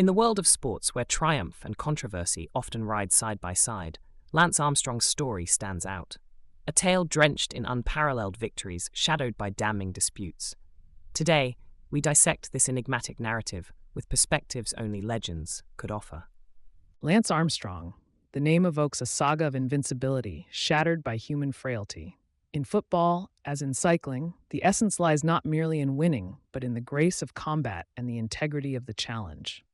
In the world of sports where triumph and controversy often ride side by side, Lance Armstrong's story stands out. A tale drenched in unparalleled victories, shadowed by damning disputes. Today, we dissect this enigmatic narrative with perspectives only legends could offer. Lance Armstrong. The name evokes a saga of invincibility, shattered by human frailty. In football, as in cycling, the essence lies not merely in winning, but in the grace of combat and the integrity of the challenge.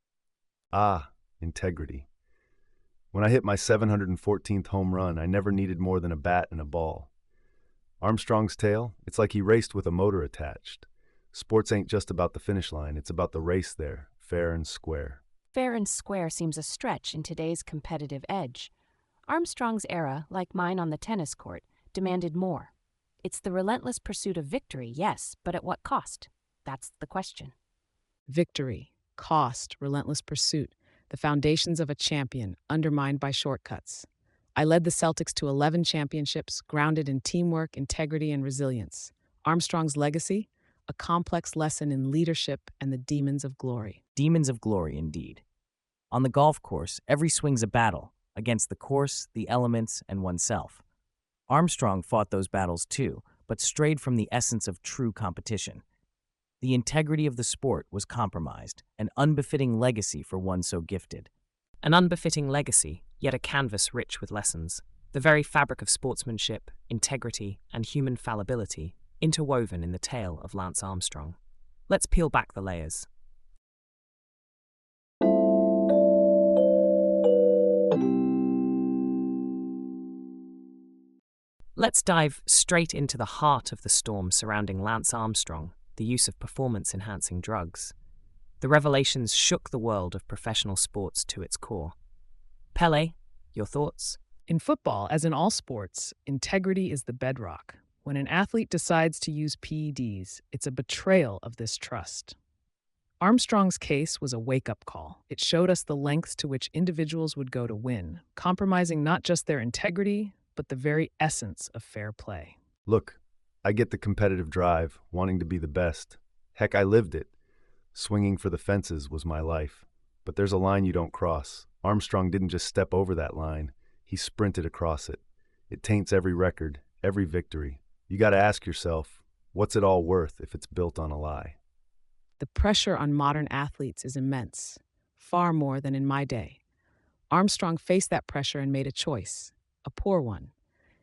Ah, integrity. When I hit my 714th home run, I never needed more than a bat and a ball. Armstrong's tale, it's like he raced with a motor attached. Sports ain't just about the finish line, it's about the race there, fair and square. Fair and square seems a stretch in today's competitive edge. Armstrong's era, like mine on the tennis court, demanded more. It's the relentless pursuit of victory, yes, but at what cost? That's the question. Victory, cost, relentless pursuit, the foundations of a champion, undermined by shortcuts. I led the Celtics to 11 championships, grounded in teamwork, integrity, and resilience. Armstrong's legacy? A complex lesson in leadership and the demons of glory. Demons of glory, indeed. On the golf course, every swing's a battle, against the course, the elements, and oneself. Armstrong fought those battles too, but strayed from the essence of true competition. The integrity of the sport was compromised, an unbefitting legacy for one so gifted. An unbefitting legacy, yet a canvas rich with lessons. The very fabric of sportsmanship, integrity, and human fallibility interwoven in the tale of Lance Armstrong. Let's peel back the layers. Let's dive straight into the heart of the storm surrounding Lance Armstrong, the use of performance-enhancing drugs. The revelations shook the world of professional sports to its core. Pele, your thoughts? In football, as in all sports, integrity is the bedrock. When an athlete decides to use PEDs, it's a betrayal of this trust. Armstrong's case was a wake-up call. It showed us the lengths to which individuals would go to win, compromising not just their integrity, but the very essence of fair play. Look, I get the competitive drive, wanting to be the best. Heck, I lived it. Swinging for the fences was my life. But there's a line you don't cross. Armstrong didn't just step over that line. He sprinted across it. It taints every record, every victory. You got to ask yourself, what's it all worth if it's built on a lie? The pressure on modern athletes is immense, far more than in my day. Armstrong faced that pressure and made a choice, a poor one.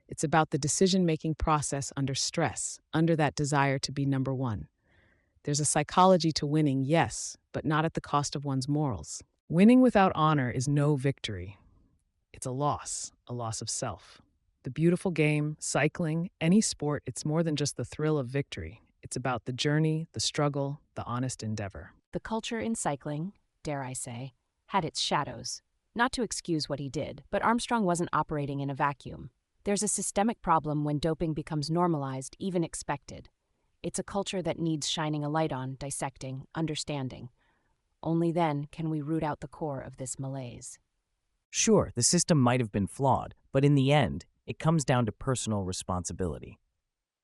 It's about the decision-making process under stress, under that desire to be number one. There's a psychology to winning, yes, but not at the cost of one's morals. Winning without honor is no victory. It's a loss of self. The beautiful game, cycling, any sport, it's more than just the thrill of victory. It's about the journey, the struggle, the honest endeavor. The culture in cycling, dare I say, had its shadows. Not to excuse what he did, but Armstrong wasn't operating in a vacuum. There's a systemic problem when doping becomes normalized, even expected. It's a culture that needs shining a light on, dissecting, understanding. Only then can we root out the core of this malaise. Sure, the system might have been flawed, but in the end, it comes down to personal responsibility.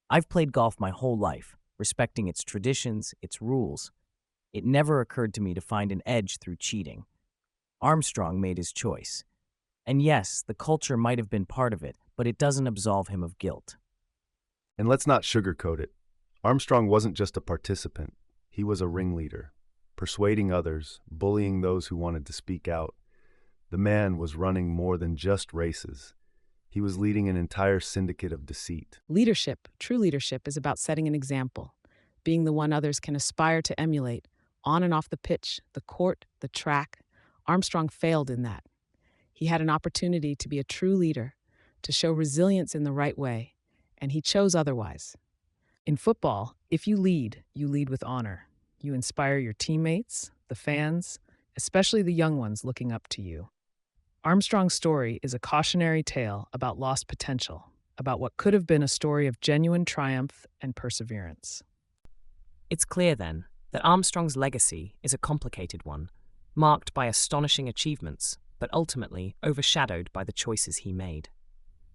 I've played golf my whole life, respecting its traditions, its rules. It never occurred to me to find an edge through cheating. Armstrong made his choice. And yes, the culture might have been part of it, but it doesn't absolve him of guilt. And let's not sugarcoat it. Armstrong wasn't just a participant. He was a ringleader, persuading others, bullying those who wanted to speak out. The man was running more than just races. He was leading an entire syndicate of deceit. Leadership, true leadership, is about setting an example, being the one others can aspire to emulate, on and off the pitch, the court, the track. Armstrong failed in that. He had an opportunity to be a true leader, to show resilience in the right way, and he chose otherwise. In football, if you lead with honor. You inspire your teammates, the fans, especially the young ones looking up to you. Armstrong's story is a cautionary tale about lost potential, about what could have been a story of genuine triumph and perseverance. It's clear, then, that Armstrong's legacy is a complicated one, marked by astonishing achievements, but ultimately overshadowed by the choices he made.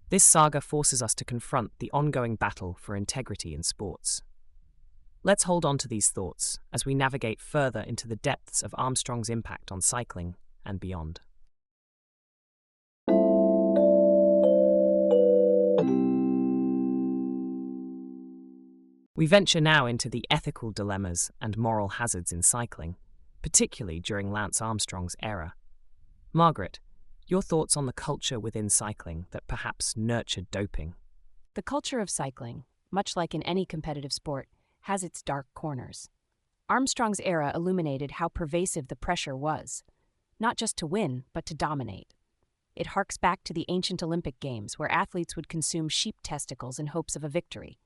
This saga forces us to confront the ongoing battle for integrity in sports. Let's hold on to these thoughts as we navigate further into the depths of Armstrong's impact on cycling and beyond. We venture now into the ethical dilemmas and moral hazards in cycling, particularly during Lance Armstrong's era. Margaret, your thoughts on the culture within cycling that perhaps nurtured doping? The culture of cycling, much like in any competitive sport, has its dark corners. Armstrong's era illuminated how pervasive the pressure was, not just to win, but to dominate. It harks back to the ancient Olympic Games, where athletes would consume sheep testicles in hopes of a victory.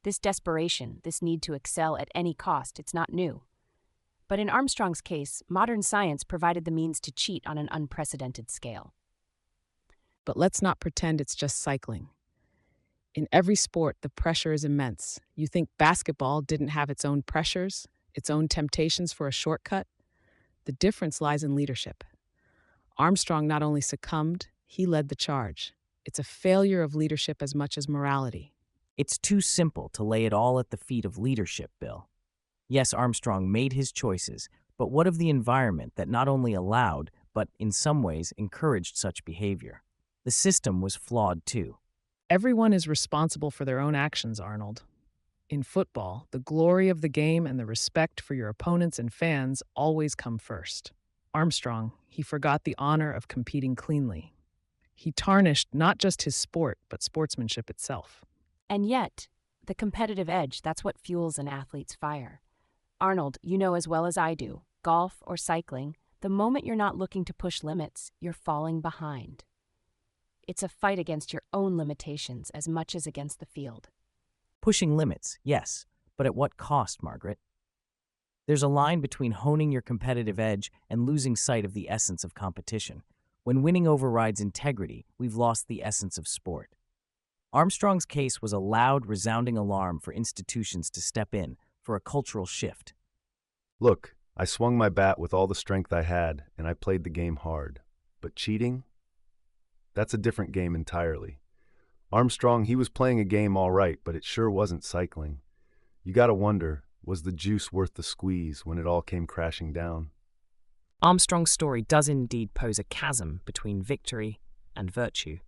This desperation, this need to excel at any cost, it's not new. But in Armstrong's case, modern science provided the means to cheat on an unprecedented scale. But let's not pretend it's just cycling. In every sport, the pressure is immense. You think basketball didn't have its own pressures, its own temptations for a shortcut? The difference lies in leadership. Armstrong not only succumbed, he led the charge. It's a failure of leadership as much as morality. It's too simple to lay it all at the feet of leadership, Bill. Yes, Armstrong made his choices, but what of the environment that not only allowed, but in some ways encouraged such behavior? The system was flawed too. Everyone is responsible for their own actions, Arnold. In football, the glory of the game and the respect for your opponents and fans always come first. Armstrong, he forgot the honor of competing cleanly. He tarnished not just his sport, but sportsmanship itself. And yet, the competitive edge, that's what fuels an athlete's fire. Arnold, you know as well as I do, golf or cycling, the moment you're not looking to push limits, you're falling behind. It's a fight against your own limitations as much as against the field. Pushing limits, yes, but at what cost, Margaret? There's a line between honing your competitive edge and losing sight of the essence of competition. When winning overrides integrity, we've lost the essence of sport. Armstrong's case was a loud, resounding alarm for institutions to step in, for a cultural shift. Look, I swung my bat with all the strength I had, and I played the game hard. But cheating? That's a different game entirely. Armstrong, he was playing a game all right, but it sure wasn't cycling. You gotta wonder, was the juice worth the squeeze when it all came crashing down? Armstrong's story does indeed pose a chasm between victory and virtue.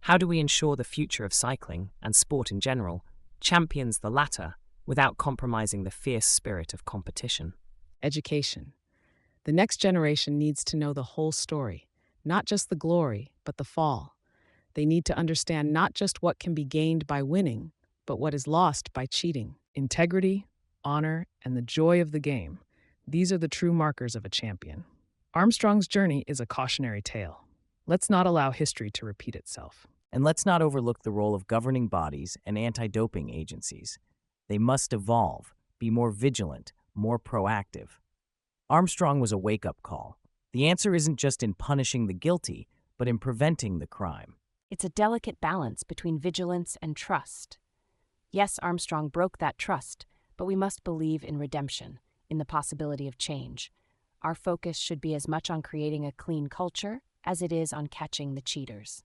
How do we ensure the future of cycling, and sport in general, champions the latter without compromising the fierce spirit of competition? Education. The next generation needs to know the whole story, not just the glory, but the fall. They need to understand not just what can be gained by winning, but what is lost by cheating. Integrity, honor, and the joy of the game. These are the true markers of a champion. Armstrong's journey is a cautionary tale. Let's not allow history to repeat itself. And let's not overlook the role of governing bodies and anti-doping agencies. They must evolve, be more vigilant, more proactive. Armstrong was a wake-up call. The answer isn't just in punishing the guilty, but in preventing the crime. It's a delicate balance between vigilance and trust. Yes, Armstrong broke that trust, but we must believe in redemption, in the possibility of change. Our focus should be as much on creating a clean culture as it is on catching the cheaters.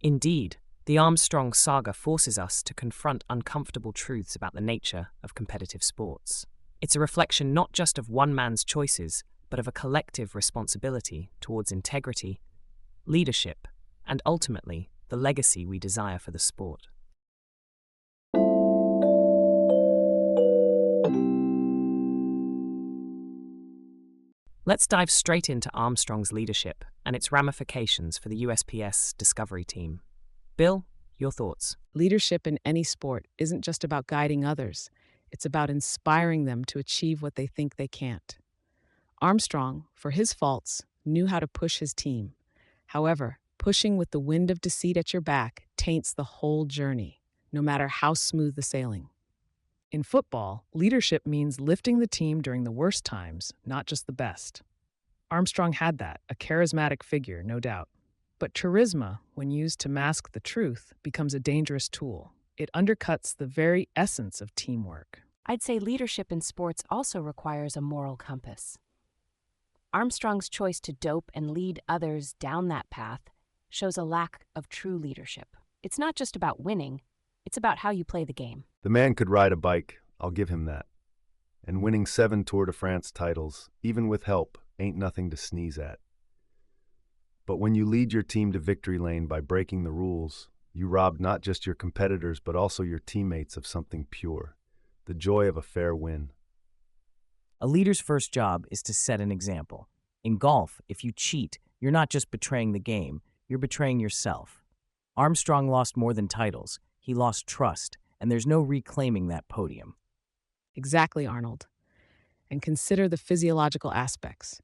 Indeed, the Armstrong saga forces us to confront uncomfortable truths about the nature of competitive sports. It's a reflection not just of one man's choices, but of a collective responsibility towards integrity, leadership, and ultimately, the legacy we desire for the sport. Let's dive straight into Armstrong's leadership and its ramifications for the USPS Discovery team. Bill, your thoughts? Leadership in any sport isn't just about guiding others. It's about inspiring them to achieve what they think they can't. Armstrong, for his faults, knew how to push his team. However, pushing with the wind of deceit at your back taints the whole journey, no matter how smooth the sailing. In football, leadership means lifting the team during the worst times, not just the best. Armstrong had that, a charismatic figure, no doubt. But charisma, when used to mask the truth, becomes a dangerous tool. It undercuts the very essence of teamwork. I'd say leadership in sports also requires a moral compass. Armstrong's choice to dope and lead others down that path shows a lack of true leadership. It's not just about winning, it's about how you play the game. The man could ride a bike. I'll give him that. And winning 7 Tour de France titles, even with help, ain't nothing to sneeze at. But when you lead your team to victory lane by breaking the rules, you rob not just your competitors but also your teammates of something pure, the joy of a fair win. A leader's first job is to set an example. In golf, if you cheat, you're not just betraying the game, you're betraying yourself. Armstrong lost more than titles. He lost trust, and there's no reclaiming that podium. Exactly, Arnold. And consider the physiological aspects.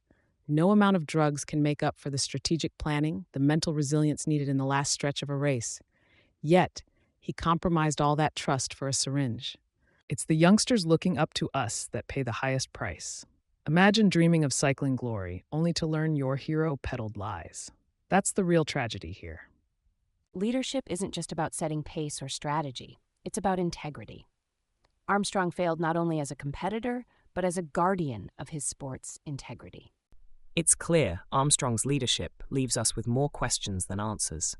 No amount of drugs can make up for the strategic planning, the mental resilience needed in the last stretch of a race. Yet, he compromised all that trust for a syringe. It's the youngsters looking up to us that pay the highest price. Imagine dreaming of cycling glory, only to learn your hero peddled lies. That's the real tragedy here. Leadership isn't just about setting pace or strategy. It's about integrity. Armstrong failed not only as a competitor, but as a guardian of his sport's integrity. It's clear Armstrong's leadership leaves us with more questions than answers.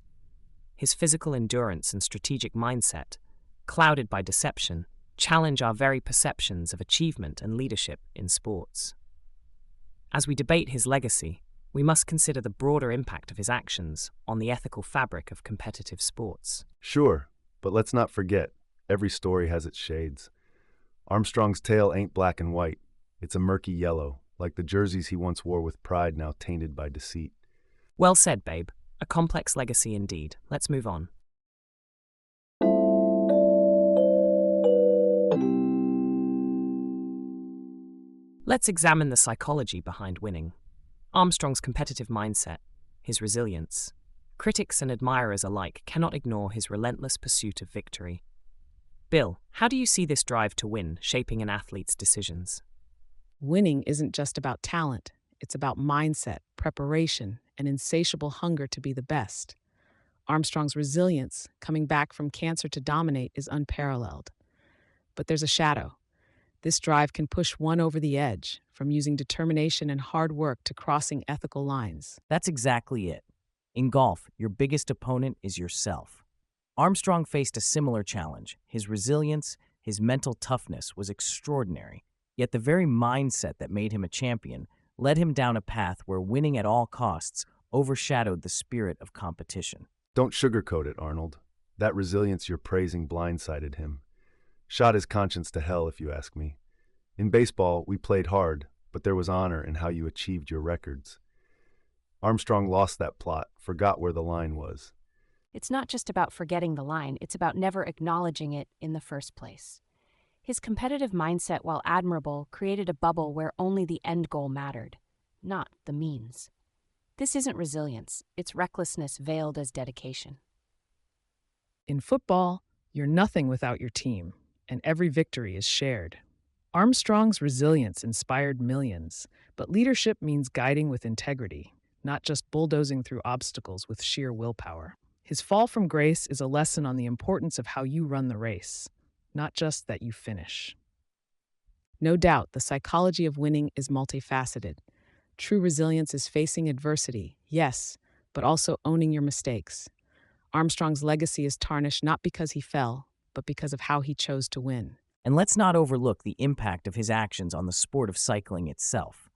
His physical endurance and strategic mindset, clouded by deception, challenge our very perceptions of achievement and leadership in sports. As we debate his legacy, we must consider the broader impact of his actions on the ethical fabric of competitive sports. Sure, but let's not forget, every story has its shades. Armstrong's tale ain't black and white. It's a murky yellow, like the jerseys he once wore with pride now tainted by deceit. Well said, babe. A complex legacy indeed. Let's move on. Let's examine the psychology behind winning. Armstrong's competitive mindset, his resilience. Critics and admirers alike cannot ignore his relentless pursuit of victory. Bill, how do you see this drive to win shaping an athlete's decisions? Winning isn't just about talent. It's about mindset, preparation, and insatiable hunger to be the best. Armstrong's resilience, coming back from cancer to dominate, is unparalleled. But there's a shadow. This drive can push one over the edge, from using determination and hard work to crossing ethical lines. That's exactly it. In golf, your biggest opponent is yourself. Armstrong faced a similar challenge. His resilience, his mental toughness was extraordinary. Yet the very mindset that made him a champion led him down a path where winning at all costs overshadowed the spirit of competition. Don't sugarcoat it, Arnold. That resilience you're praising blindsided him. Shot his conscience to hell, if you ask me. In baseball, we played hard, but there was honor in how you achieved your records. Armstrong lost that plot, forgot where the line was. It's not just about forgetting the line, it's about never acknowledging it in the first place. His competitive mindset, while admirable, created a bubble where only the end goal mattered, not the means. This isn't resilience, it's recklessness veiled as dedication. In football, you're nothing without your team, and every victory is shared. Armstrong's resilience inspired millions, but leadership means guiding with integrity, not just bulldozing through obstacles with sheer willpower. His fall from grace is a lesson on the importance of how you run the race, not just that you finish. No doubt, the psychology of winning is multifaceted. True resilience is facing adversity, yes, but also owning your mistakes. Armstrong's legacy is tarnished not because he fell, but because of how he chose to win. And let's not overlook the impact of his actions on the sport of cycling itself.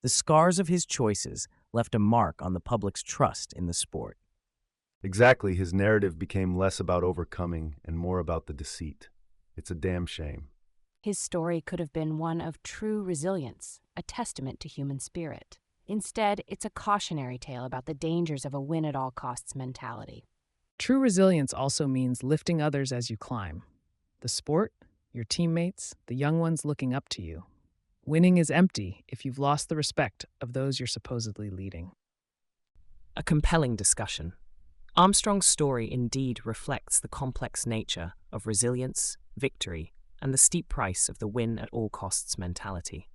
The scars of his choices left a mark on the public's trust in the sport. Exactly, his narrative became less about overcoming and more about the deceit. It's a damn shame. His story could have been one of true resilience, a testament to human spirit. Instead, it's a cautionary tale about the dangers of a win-at-all-costs mentality. True resilience also means lifting others as you climb. The sport, your teammates, the young ones looking up to you. Winning is empty if you've lost the respect of those you're supposedly leading. A compelling discussion. Armstrong's story indeed reflects the complex nature of resilience, victory, and the steep price of the win-at-all-costs mentality.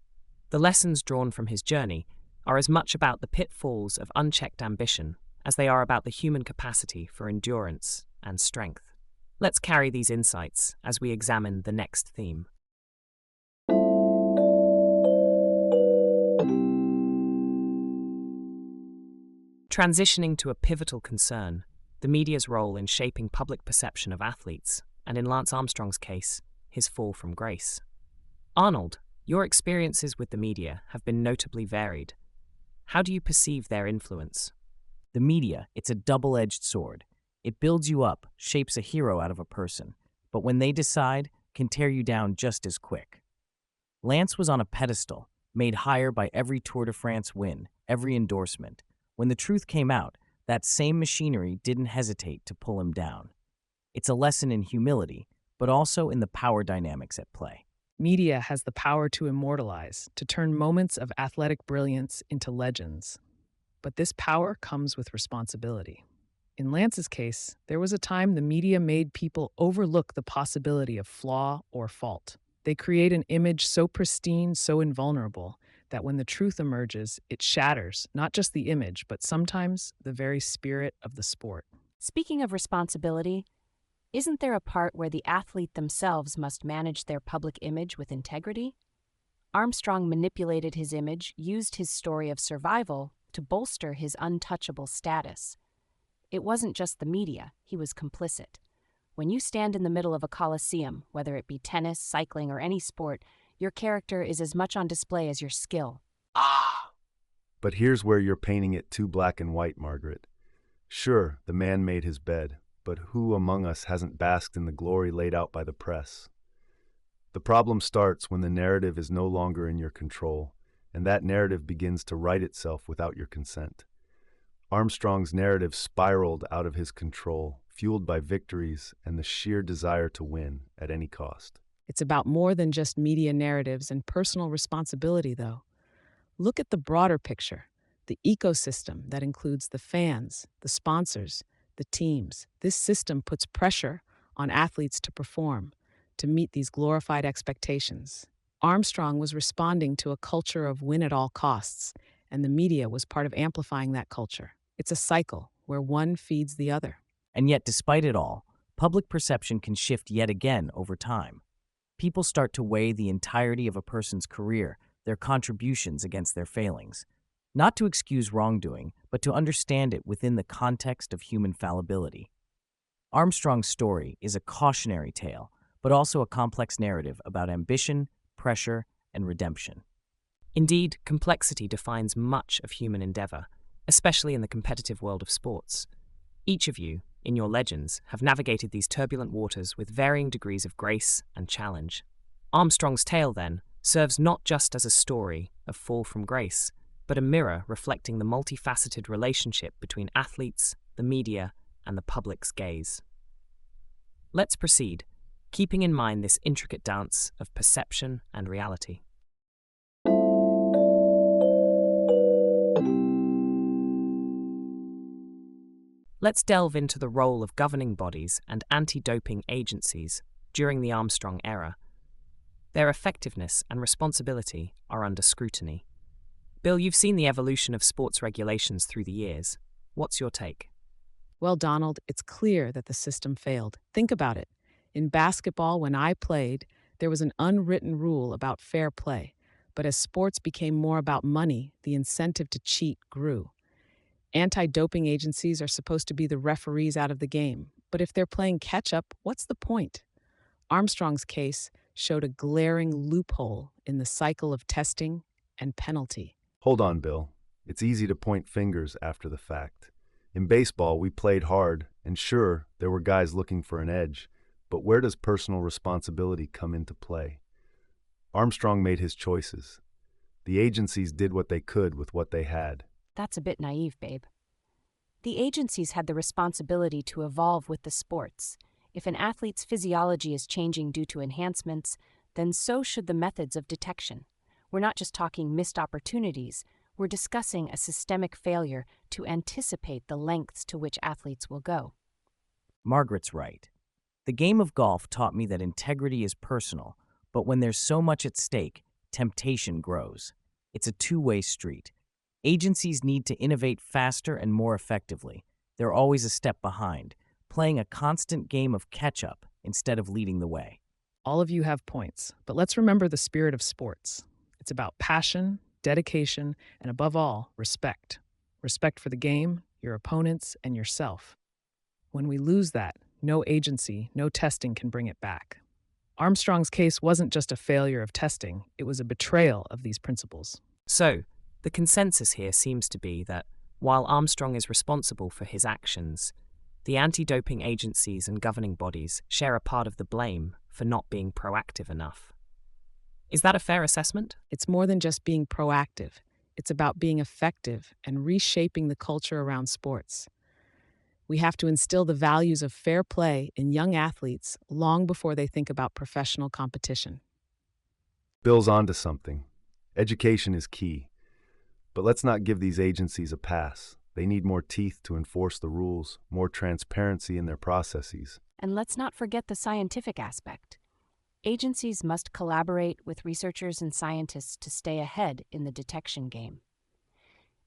The lessons drawn from his journey are as much about the pitfalls of unchecked ambition as they are about the human capacity for endurance and strength. Let's carry these insights as we examine the next theme. Transitioning to a pivotal concern, the media's role in shaping public perception of athletes, and in Lance Armstrong's case, his fall from grace. Arnold, your experiences with the media have been notably varied. How do you perceive their influence? The media, it's a double-edged sword. It builds you up, shapes a hero out of a person, but when they decide, can tear you down just as quick. Lance was on a pedestal, made higher by every Tour de France win, every endorsement. When the truth came out, that same machinery didn't hesitate to pull him down. It's a lesson in humility, but also in the power dynamics at play. Media has the power to immortalize, to turn moments of athletic brilliance into legends. But this power comes with responsibility. In Lance's case, there was a time the media made people overlook the possibility of flaw or fault. They create an image so pristine, so invulnerable, that when the truth emerges, it shatters not just the image, but sometimes the very spirit of the sport. Speaking of responsibility, isn't there a part where the athlete themselves must manage their public image with integrity? Armstrong manipulated his image, used his story of survival to bolster his untouchable status. It wasn't just the media, he was complicit. When you stand in the middle of a coliseum, whether it be tennis, cycling, or any sport, your character is as much on display as your skill. But here's where you're painting it too black and white, Margaret. Sure, the man made his bed, but who among us hasn't basked in the glory laid out by the press? The problem starts when the narrative is no longer in your control, and that narrative begins to write itself without your consent. Armstrong's narrative spiraled out of his control, fueled by victories and the sheer desire to win at any cost. It's about more than just media narratives and personal responsibility, though. Look at the broader picture, the ecosystem that includes the fans, the sponsors, the teams. This system puts pressure on athletes to perform, to meet these glorified expectations. Armstrong was responding to a culture of win at all costs, and the media was part of amplifying that culture. It's a cycle where one feeds the other. And yet, despite it all, public perception can shift yet again over time. People start to weigh the entirety of a person's career, their contributions against their failings. Not to excuse wrongdoing, but to understand it within the context of human fallibility. Armstrong's story is a cautionary tale, but also a complex narrative about ambition, pressure, and redemption. Indeed, complexity defines much of human endeavor, especially in the competitive world of sports. Each of you, in your legends, have navigated these turbulent waters with varying degrees of grace and challenge. Armstrong's tale, then, serves not just as a story of fall from grace, but a mirror reflecting the multifaceted relationship between athletes, the media, and the public's gaze. Let's proceed, keeping in mind this intricate dance of perception and reality. Let's delve into the role of governing bodies and anti-doping agencies during the Armstrong era. Their effectiveness and responsibility are under scrutiny. Bill, you've seen the evolution of sports regulations through the years. What's your take? Well, Donald, it's clear that the system failed. Think about it. In basketball, when I played, there was an unwritten rule about fair play. But as sports became more about money, the incentive to cheat grew. Anti-doping agencies are supposed to be the referees out of the game. But if they're playing catch-up, what's the point? Armstrong's case showed a glaring loophole in the cycle of testing and penalty. Hold on, Bill. It's easy to point fingers after the fact. In baseball, we played hard, and sure, there were guys looking for an edge, but where does personal responsibility come into play? Armstrong made his choices. The agencies did what they could with what they had. That's a bit naive, babe. The agencies had the responsibility to evolve with the sports. If an athlete's physiology is changing due to enhancements, then so should the methods of detection. We're not just talking missed opportunities, we're discussing a systemic failure to anticipate the lengths to which athletes will go. Margaret's right. The game of golf taught me that integrity is personal, but when there's so much at stake, temptation grows. It's a two-way street. Agencies need to innovate faster and more effectively. They're always a step behind, playing a constant game of catch-up instead of leading the way. All of you have points, but let's remember the spirit of sports. It's about passion, dedication, and above all, respect. Respect for the game, your opponents, and yourself. When we lose that, no agency, no testing can bring it back. Armstrong's case wasn't just a failure of testing, it was a betrayal of these principles. So, the consensus here seems to be that while Armstrong is responsible for his actions, the anti-doping agencies and governing bodies share a part of the blame for not being proactive enough. Is that a fair assessment? It's more than just being proactive. It's about being effective and reshaping the culture around sports. We have to instill the values of fair play in young athletes long before they think about professional competition. Bill's onto something. Education is key. But let's not give these agencies a pass. They need more teeth to enforce the rules, more transparency in their processes. And let's not forget the scientific aspect. Agencies must collaborate with researchers and scientists to stay ahead in the detection game.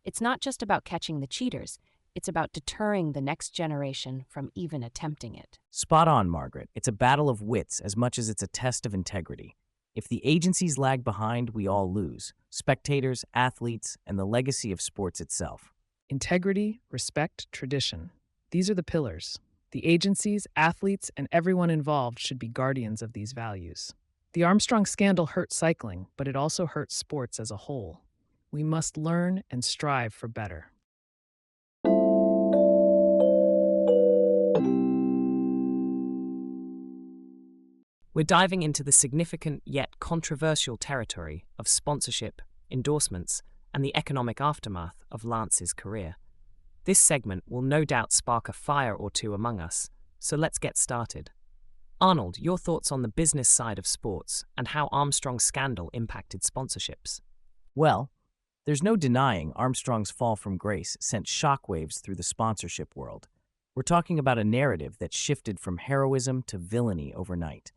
It's not just about catching the cheaters, it's about deterring the next generation from even attempting it. Spot on, Margaret. It's a battle of wits as much as it's a test of integrity. If the agencies lag behind, we all lose. Spectators, athletes, and the legacy of sports itself. Integrity, respect, tradition. These are the pillars. The agencies, athletes, and everyone involved should be guardians of these values. The Armstrong scandal hurt cycling, but it also hurt sports as a whole. We must learn and strive for better. We're diving into the significant yet controversial territory of sponsorship, endorsements, and the economic aftermath of Lance's career. This segment will no doubt spark a fire or two among us, so let's get started. Arnold, your thoughts on the business side of sports and how Armstrong's scandal impacted sponsorships? Well, there's no denying Armstrong's fall from grace sent shockwaves through the sponsorship world. We're talking about a narrative that shifted from heroism to villainy overnight.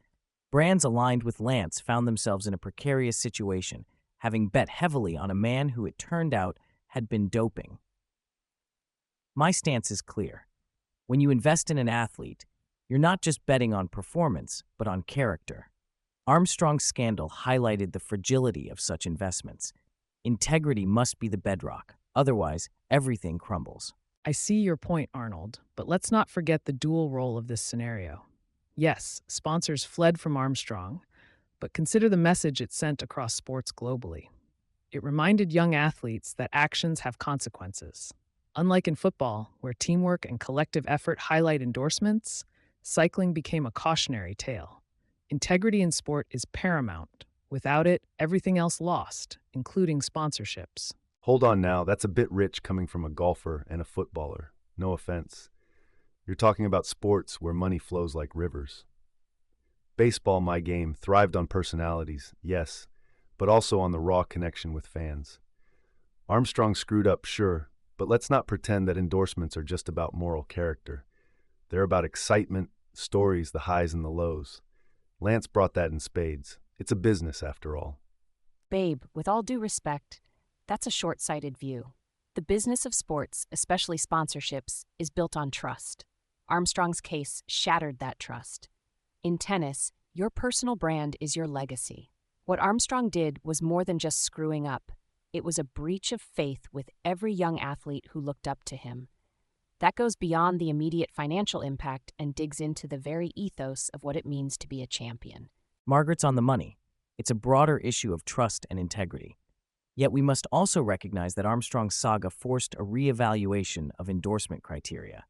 Brands aligned with Lance found themselves in a precarious situation, having bet heavily on a man who it turned out had been doping. My stance is clear. When you invest in an athlete, you're not just betting on performance, but on character. Armstrong's scandal highlighted the fragility of such investments. Integrity must be the bedrock, otherwise everything crumbles. I see your point, Arnold, but let's not forget the dual role of this scenario. Yes, sponsors fled from Armstrong, but consider the message it sent across sports globally. It reminded young athletes that actions have consequences. Unlike in football, where teamwork and collective effort highlight endorsements, cycling became a cautionary tale. Integrity in sport is paramount. Without it, everything else lost, including sponsorships. Hold on now, that's a bit rich coming from a golfer and a footballer. No offense. You're talking about sports where money flows like rivers. Baseball, my game, thrived on personalities, yes, but also on the raw connection with fans. Armstrong screwed up, sure, but let's not pretend that endorsements are just about moral character. They're about excitement, stories, the highs and the lows. Lance brought that in spades. It's a business, after all. Babe, with all due respect, that's a short-sighted view. The business of sports, especially sponsorships, is built on trust. Armstrong's case shattered that trust. In tennis, your personal brand is your legacy. What Armstrong did was more than just screwing up. It was a breach of faith with every young athlete who looked up to him. That goes beyond the immediate financial impact and digs into the very ethos of what it means to be a champion. Margaret's on the money. It's a broader issue of trust and integrity. Yet we must also recognize that Armstrong's saga forced a reevaluation of endorsement criteria.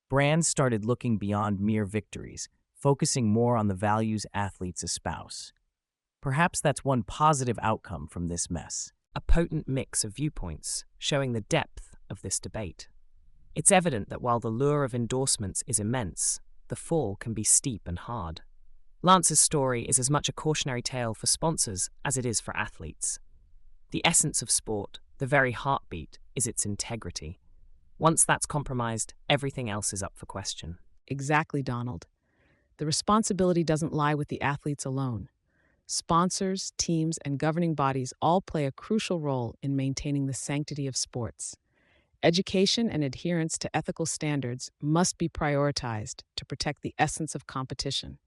Brands started looking beyond mere victories, focusing more on the values athletes espouse. Perhaps that's one positive outcome from this mess. A potent mix of viewpoints, showing the depth of this debate. It's evident that while the lure of endorsements is immense, the fall can be steep and hard. Lance's story is as much a cautionary tale for sponsors as it is for athletes. The essence of sport, the very heartbeat, is its integrity. Once that's compromised, everything else is up for question. Exactly, Donald. The responsibility doesn't lie with the athletes alone. Sponsors, teams, and governing bodies all play a crucial role in maintaining the sanctity of sports. Education and adherence to ethical standards must be prioritized to protect the essence of competition.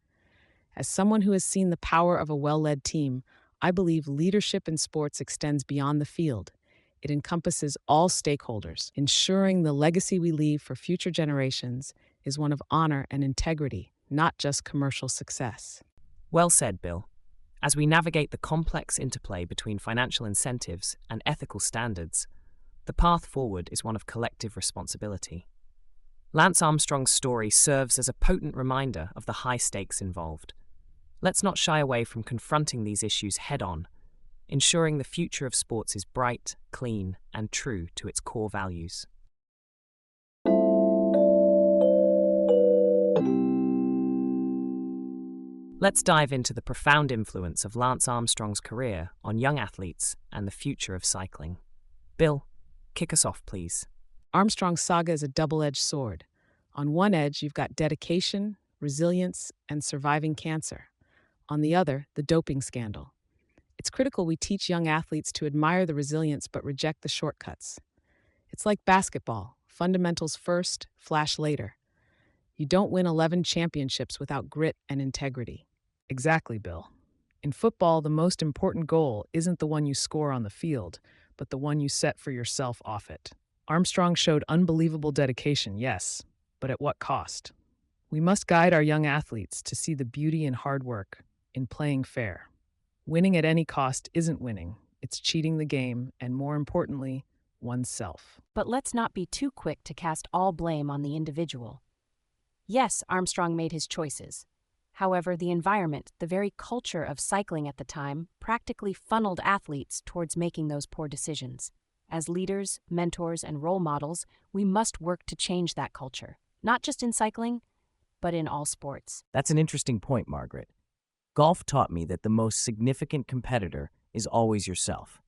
As someone who has seen the power of a well-led team, I believe leadership in sports extends beyond the field. It encompasses all stakeholders, ensuring the legacy we leave for future generations is one of honor and integrity, not just commercial success. Well said, Bill. As we navigate the complex interplay between financial incentives and ethical standards, the path forward is one of collective responsibility. Lance Armstrong's story serves as a potent reminder of the high stakes involved. Let's not shy away from confronting these issues head-on, ensuring the future of sports is bright, clean, and true to its core values. Let's dive into the profound influence of Lance Armstrong's career on young athletes and the future of cycling. Bill, kick us off, please. Armstrong's saga is a double-edged sword. On one edge, you've got dedication, resilience, and surviving cancer. On the other, the doping scandal. It's critical we teach young athletes to admire the resilience but reject the shortcuts. It's like basketball, fundamentals first, flash later. You don't win 11 championships without grit and integrity. Exactly, Bill. In football, the most important goal isn't the one you score on the field, but the one you set for yourself off it. Armstrong showed unbelievable dedication, yes, but at what cost? We must guide our young athletes to see the beauty and hard work in playing fair. Winning at any cost isn't winning. It's cheating the game, and more importantly, oneself. But let's not be too quick to cast all blame on the individual. Yes, Armstrong made his choices. However, the environment, the very culture of cycling at the time, practically funneled athletes towards making those poor decisions. As leaders, mentors, and role models, we must work to change that culture, not just in cycling, but in all sports. That's an interesting point, Margaret. Golf taught me that the most significant competitor is always yourself.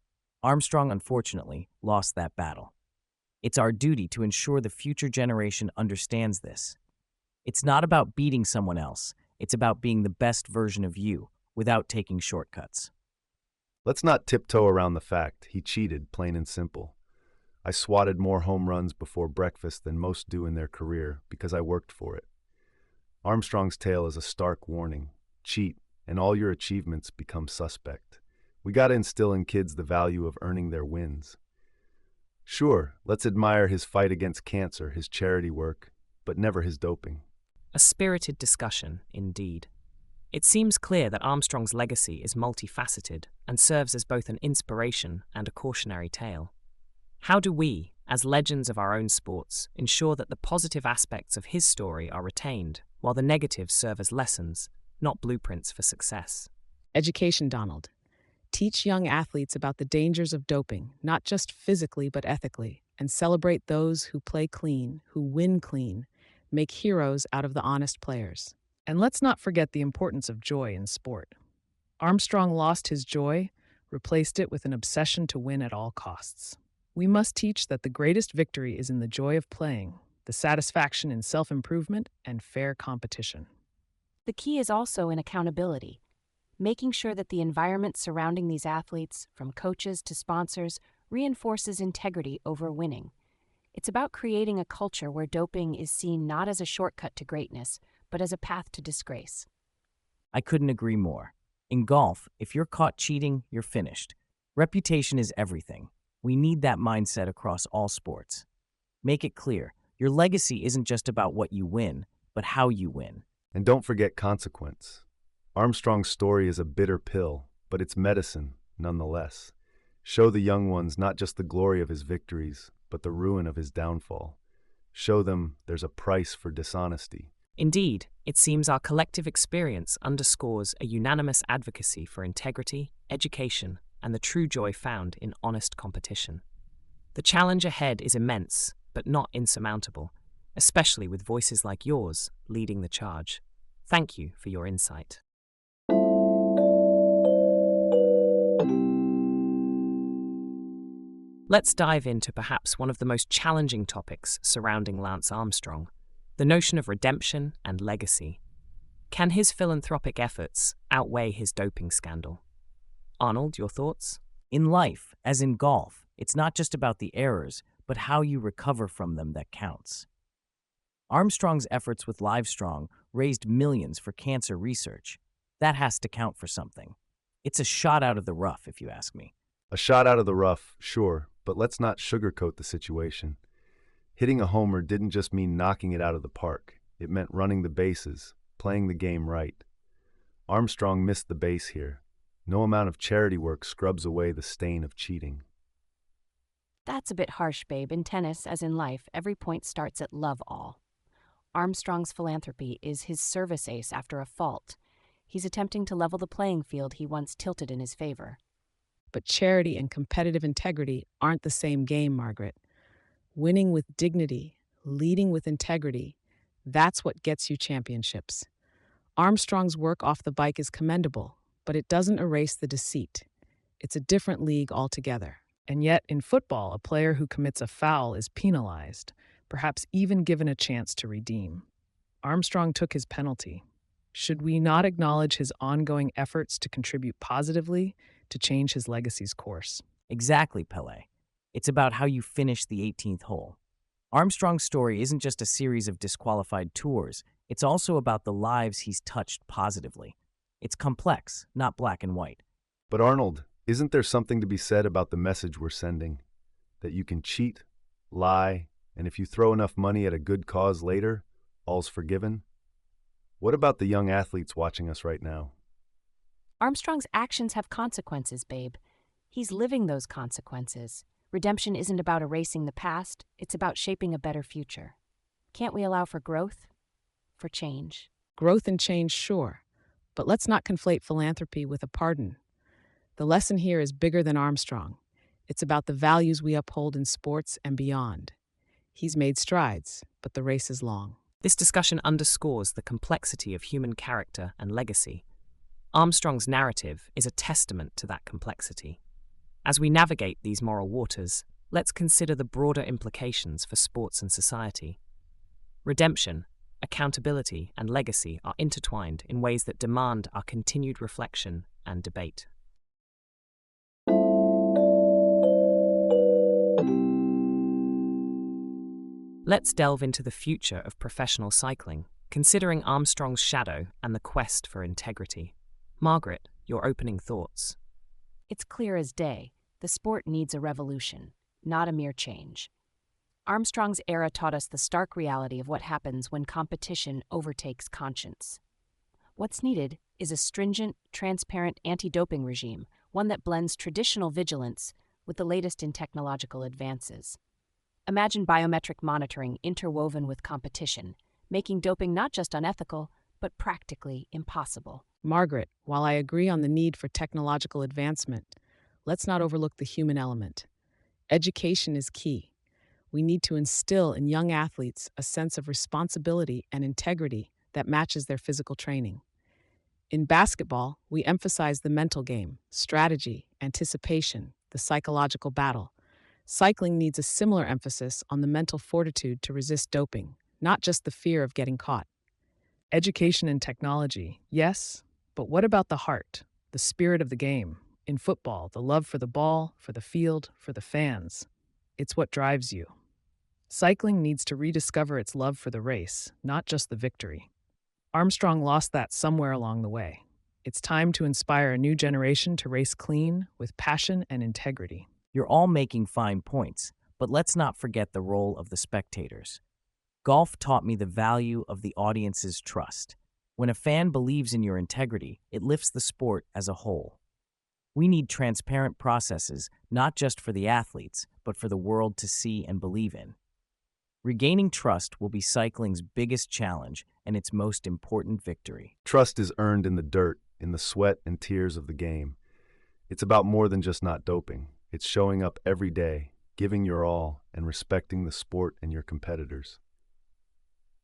Armstrong, unfortunately, lost that battle. It's our duty to ensure the future generation understands this. It's not about beating someone else. It's about being the best version of you without taking shortcuts. Let's not tiptoe around the fact he cheated, plain and simple. I swatted more home runs before breakfast than most do in their career because I worked for it. Armstrong's tale is a stark warning. Cheat, and all your achievements become suspect. We gotta instill in kids the value of earning their wins. Sure, let's admire his fight against cancer, his charity work, but never his doping. A spirited discussion, indeed. It seems clear that Armstrong's legacy is multifaceted and serves as both an inspiration and a cautionary tale. How do we, as legends of our own sports, ensure that the positive aspects of his story are retained, while the negatives serve as lessons, not blueprints for success? Education, Donald. Teach young athletes about the dangers of doping, not just physically but ethically, and celebrate those who play clean, who win clean, make heroes out of the honest players. And let's not forget the importance of joy in sport. Armstrong lost his joy, replaced it with an obsession to win at all costs. We must teach that the greatest victory is in the joy of playing, the satisfaction in self-improvement, and fair competition. The key is also in accountability, making sure that the environment surrounding these athletes, from coaches to sponsors, reinforces integrity over winning. It's about creating a culture where doping is seen not as a shortcut to greatness, but as a path to disgrace. I couldn't agree more. In golf, if you're caught cheating, you're finished. Reputation is everything. We need that mindset across all sports. Make it clear, your legacy isn't just about what you win, but how you win. And don't forget consequence. Armstrong's story is a bitter pill, but it's medicine nonetheless. Show the young ones not just the glory of his victories, but the ruin of his downfall. Show them there's a price for dishonesty. Indeed, it seems our collective experience underscores a unanimous advocacy for integrity, education, and the true joy found in honest competition. The challenge ahead is immense, but not insurmountable, especially with voices like yours leading the charge. Thank you for your insight. Let's dive into perhaps one of the most challenging topics surrounding Lance Armstrong, the notion of redemption and legacy. Can his philanthropic efforts outweigh his doping scandal? Arnold, your thoughts? In life, as in golf, it's not just about the errors, but how you recover from them that counts. Armstrong's efforts with Livestrong raised millions for cancer research. That has to count for something. It's a shot out of the rough, if you ask me. A shot out of the rough, sure, but let's not sugarcoat the situation. Hitting a homer didn't just mean knocking it out of the park. It meant running the bases, playing the game right. Armstrong missed the base here. No amount of charity work scrubs away the stain of cheating. That's a bit harsh, babe. In tennis, as in life, every point starts at love all. Armstrong's philanthropy is his service ace after a fault. He's attempting to level the playing field he once tilted in his favor. But charity and competitive integrity aren't the same game, Margaret. Winning with dignity, leading with integrity, that's what gets you championships. Armstrong's work off the bike is commendable, but it doesn't erase the deceit. It's a different league altogether. And yet, in football, a player who commits a foul is penalized, perhaps even given a chance to redeem. Armstrong took his penalty. Should we not acknowledge his ongoing efforts to contribute positively to change his legacy's course? Exactly, Pele. It's about how you finish the 18th hole. Armstrong's story isn't just a series of disqualified tours, it's also about the lives he's touched positively. It's complex, not black and white. But Arnold, isn't there something to be said about the message we're sending? That you can cheat, lie, and if you throw enough money at a good cause later, all's forgiven? What about the young athletes watching us right now? Armstrong's actions have consequences, babe. He's living those consequences. Redemption isn't about erasing the past, it's about shaping a better future. Can't we allow for growth? For change? Growth and change, sure. But let's not conflate philanthropy with a pardon. The lesson here is bigger than Armstrong. It's about the values we uphold in sports and beyond. He's made strides, but the race is long. This discussion underscores the complexity of human character and legacy. Armstrong's narrative is a testament to that complexity. As we navigate these moral waters, let's consider the broader implications for sports and society. Redemption, accountability, and legacy are intertwined in ways that demand our continued reflection and debate. Let's delve into the future of professional cycling, considering Armstrong's shadow and the quest for integrity. Margaret, your opening thoughts. It's clear as day. The sport needs a revolution, not a mere change. Armstrong's era taught us the stark reality of what happens when competition overtakes conscience. What's needed is a stringent, transparent anti-doping regime, one that blends traditional vigilance with the latest in technological advances. Imagine biometric monitoring interwoven with competition, making doping not just unethical, but practically impossible. Margaret, while I agree on the need for technological advancement, let's not overlook the human element. Education is key. We need to instill in young athletes a sense of responsibility and integrity that matches their physical training. In basketball, we emphasize the mental game, strategy, anticipation, the psychological battle. Cycling needs a similar emphasis on the mental fortitude to resist doping, not just the fear of getting caught. Education and technology, yes, but what about the heart, the spirit of the game? In football, the love for the ball, for the field, for the fans. It's what drives you. Cycling needs to rediscover its love for the race, not just the victory. Armstrong lost that somewhere along the way. It's time to inspire a new generation to race clean, with passion and integrity. You're all making fine points, but let's not forget the role of the spectators. Golf taught me the value of the audience's trust. When a fan believes in your integrity, it lifts the sport as a whole. We need transparent processes, not just for the athletes, but for the world to see and believe in. Regaining trust will be cycling's biggest challenge and its most important victory. Trust is earned in the dirt, in the sweat and tears of the game. It's about more than just not doping. It's showing up every day, giving your all, and respecting the sport and your competitors.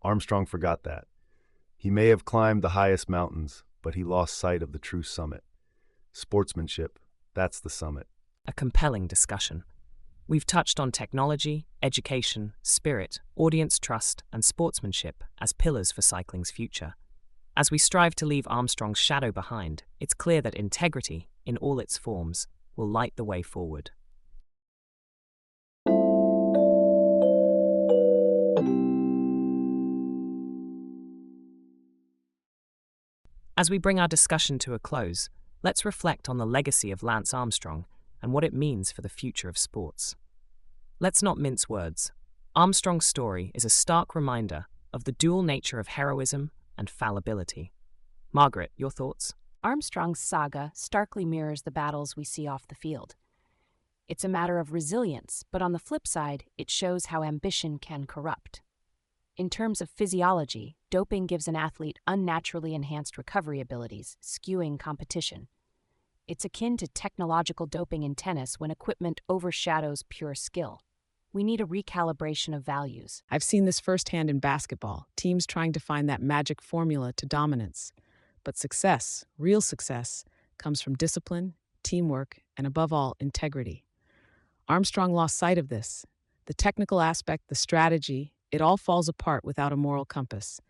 Armstrong forgot that. He may have climbed the highest mountains, but he lost sight of the true summit. Sportsmanship, that's the summit. A compelling discussion. We've touched on technology, education, spirit, audience trust, and sportsmanship as pillars for cycling's future. As we strive to leave Armstrong's shadow behind, it's clear that integrity, in all its forms, will light the way forward. As we bring our discussion to a close, let's reflect on the legacy of Lance Armstrong and what it means for the future of sports. Let's not mince words. Armstrong's story is a stark reminder of the dual nature of heroism and fallibility. Margaret, your thoughts? Armstrong's saga starkly mirrors the battles we see off the field. It's a matter of resilience, but on the flip side, it shows how ambition can corrupt. In terms of physiology, doping gives an athlete unnaturally enhanced recovery abilities, skewing competition. It's akin to technological doping in tennis when equipment overshadows pure skill. We need a recalibration of values. I've seen this firsthand in basketball, teams trying to find that magic formula to dominance. But success, real success, comes from discipline, teamwork, and above all, integrity. Armstrong lost sight of this. The technical aspect, the strategy, it all falls apart without a moral compass.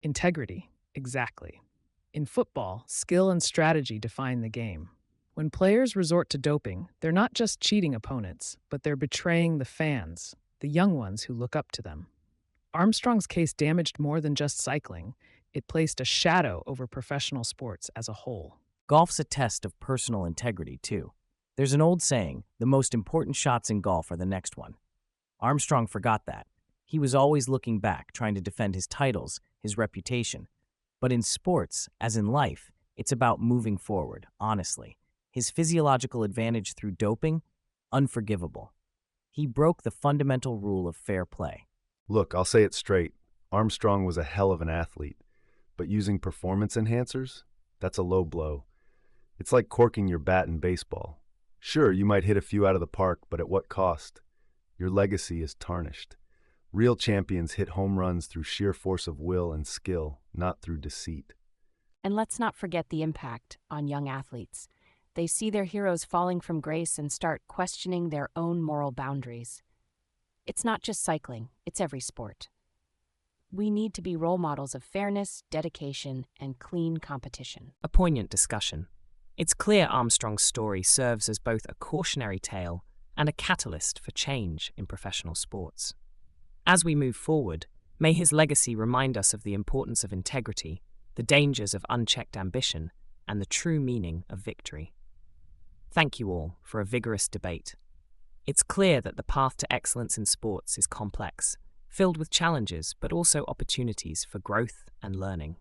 Integrity, exactly. In football, skill and strategy define the game. When players resort to doping, they're not just cheating opponents, but they're betraying the fans, the young ones who look up to them. Armstrong's case damaged more than just cycling. It placed a shadow over professional sports as a whole. Golf's a test of personal integrity, too. There's an old saying, the most important shots in golf are the next one. Armstrong forgot that. He was always looking back, trying to defend his titles, his reputation. But in sports, as in life, it's about moving forward, honestly. His physiological advantage through doping? Unforgivable. He broke the fundamental rule of fair play. Look, I'll say it straight. Armstrong was a hell of an athlete. But using performance enhancers? That's a low blow. It's like corking your bat in baseball. Sure, you might hit a few out of the park, but at what cost? Your legacy is tarnished. Real champions hit home runs through sheer force of will and skill, not through deceit. And let's not forget the impact on young athletes. They see their heroes falling from grace and start questioning their own moral boundaries. It's not just cycling, it's every sport. We need to be role models of fairness, dedication, and clean competition. A poignant discussion. It's clear Armstrong's story serves as both a cautionary tale and a catalyst for change in professional sports. As we move forward, may his legacy remind us of the importance of integrity, the dangers of unchecked ambition, and the true meaning of victory. Thank you all for a vigorous debate. It's clear that the path to excellence in sports is complex, filled with challenges but also opportunities for growth and learning.